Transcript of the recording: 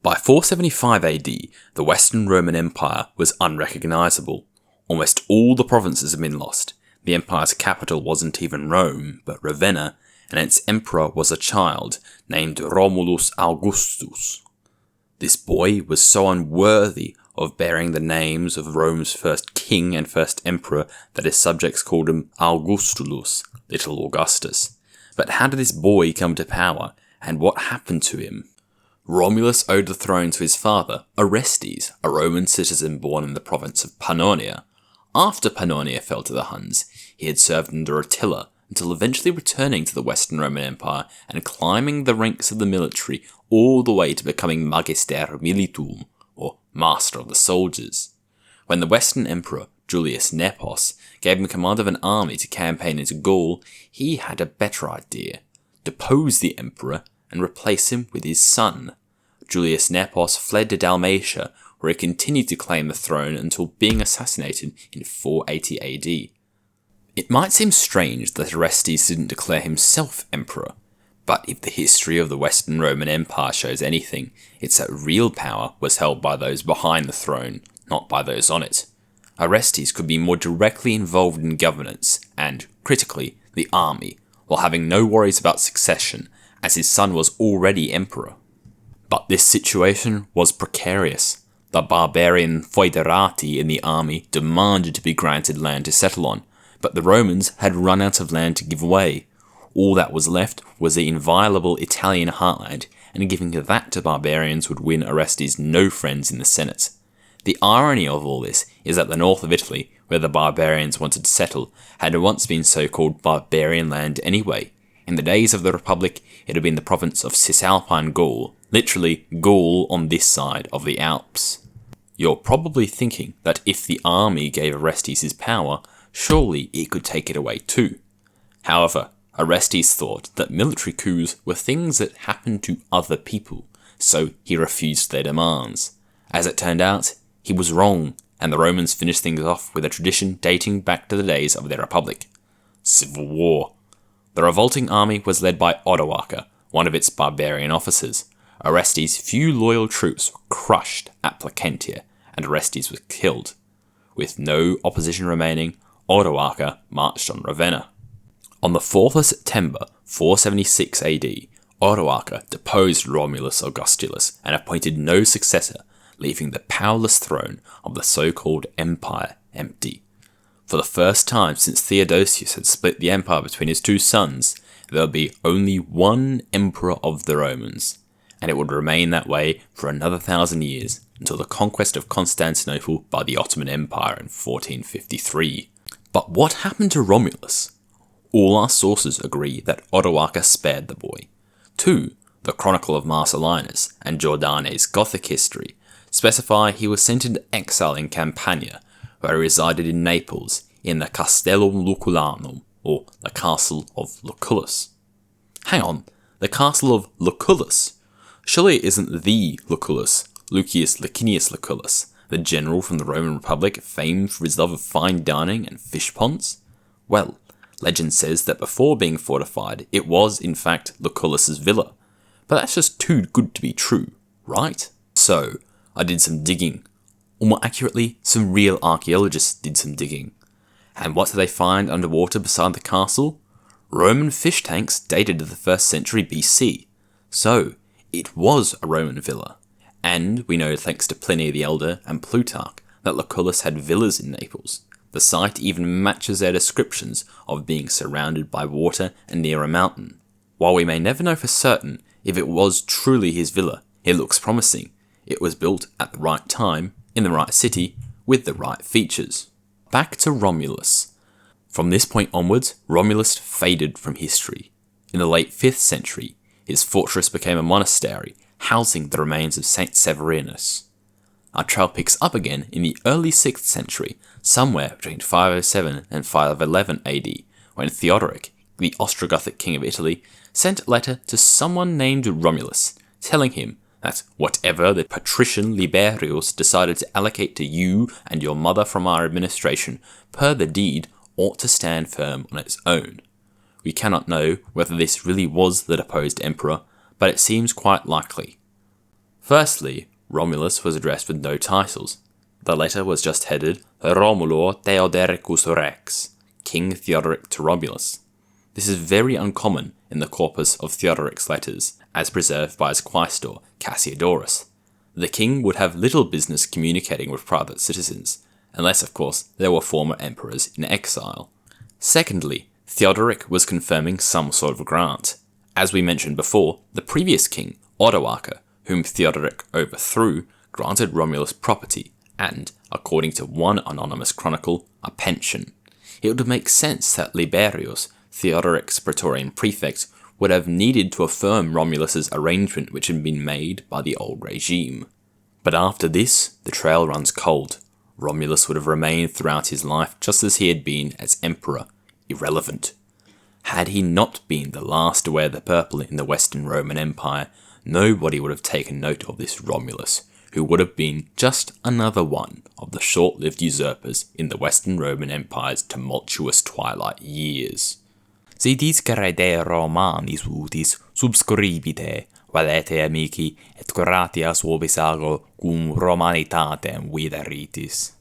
By 475 AD, the Western Roman Empire was unrecognisable. Almost all the provinces had been lost. The empire's capital wasn't even Rome, but Ravenna, and its emperor was a child named Romulus Augustulus. This boy was so unworthy of bearing the names of Rome's first king and first emperor that his subjects called him Augustulus, little Augustus. But how did this boy come to power, and what happened to him? Romulus owed the throne to his father, Orestes, a Roman citizen born in the province of Pannonia. After Pannonia fell to the Huns, he had served under Attila, until eventually returning to the Western Roman Empire and climbing the ranks of the military all the way to becoming Magister Militum, or Master of the Soldiers. When the Western Emperor, Julius Nepos, gave him command of an army to campaign into Gaul, he had a better idea: depose the emperor and replace him with his son. Julius Nepos fled to Dalmatia, where he continued to claim the throne until being assassinated in 480 AD. It might seem strange that Orestes didn't declare himself emperor, but if the history of the Western Roman Empire shows anything, it's that real power was held by those behind the throne, not by those on it. Orestes could be more directly involved in governance and, critically, the army, while having no worries about succession, as his son was already emperor. But this situation was precarious. The barbarian foederati in the army demanded to be granted land to settle on, but the Romans had run out of land to give away. All that was left was the inviolable Italian heartland, and giving that to barbarians would win Orestes no friends in the Senate. The irony of all this is that the north of Italy, where the barbarians wanted to settle, had once been so-called barbarian land anyway. In the days of the Republic, it had been the province of Cisalpine Gaul, literally Gaul on this side of the Alps. You're probably thinking that if the army gave Orestes his power, surely it could take it away too. However, Orestes thought that military coups were things that happened to other people, so he refused their demands. As it turned out, he was wrong, and the Romans finished things off with a tradition dating back to the days of their republic: civil war. The revolting army was led by Odoacer, one of its barbarian officers. Orestes' few loyal troops were crushed at Placentia, and Orestes was killed. With no opposition remaining, Odoacer marched on Ravenna. On the 4th of September 476 AD, Odoacer deposed Romulus Augustulus and appointed no successor, leaving the powerless throne of the so-called empire empty. For the first time since Theodosius had split the empire between his two sons, there would be only one emperor of the Romans, and it would remain that way for another 1,000 years, until the conquest of Constantinople by the Ottoman Empire in 1453. But what happened to Romulus? All our sources agree that Odoacer spared the boy. 2. The Chronicle of Marcellinus and Jordanes' Gothic history specify he was sent into exile in Campania, where he resided in Naples, in the Castellum Lucullanum, or the Castle of Lucullus. Hang on, the Castle of Lucullus? Surely it isn't the Lucullus, Lucius Licinius Lucullus, the general from the Roman Republic famed for his love of fine dining and fish ponds? Well, legend says that before being fortified, it was in fact Lucullus's villa. But that's just too good to be true, right? So, I did some digging. Or more accurately, some real archaeologists did some digging. And what did they find underwater beside the castle? Roman fish tanks dated to the 1st century BC. So, it was a Roman villa. And we know, thanks to Pliny the Elder and Plutarch, that Lucullus had villas in Naples. The site even matches their descriptions of being surrounded by water and near a mountain. While we may never know for certain if it was truly his villa, it looks promising. It was built at the right time, in the right city, with the right features. Back to Romulus. From this point onwards, Romulus faded from history. In the late 5th century, his fortress became a monastery, housing the remains of Saint Severinus. Our trail picks up again in the early 6th century, somewhere between 507 and 511 AD, when Theodoric, the Ostrogothic king of Italy, sent a letter to someone named Romulus, telling him that whatever the patrician Liberius decided to allocate to you and your mother from our administration, per the deed, ought to stand firm on its own. We cannot know whether this really was the deposed emperor, but it seems quite likely. Firstly, Romulus was addressed with no titles. The letter was just headed Romulo Theodoricus Rex, King Theodoric to Romulus. This is very uncommon in the corpus of Theodoric's letters, as preserved by his quaestor Cassiodorus. The king would have little business communicating with private citizens, unless of course there were former emperors in exile. Secondly, Theodoric was confirming some sort of grant. As we mentioned before, the previous king, Odoacer, whom Theodoric overthrew, granted Romulus property and, according to one anonymous chronicle, a pension. It would make sense that Liberius, Theodoric's praetorian prefect, would have needed to affirm Romulus's arrangement which had been made by the old regime. But after this, the trail runs cold. Romulus would have remained throughout his life just as he had been as emperor, irrelevant. Had he not been the last to wear the purple in the Western Roman Empire, nobody would have taken note of this Romulus, who would have been just another one of the short-lived usurpers in the Western Roman Empire's tumultuous twilight years. Si discere de Romanis utis, subscribite, valete amici, et gratias vobis ago cum Romanitatem videritis.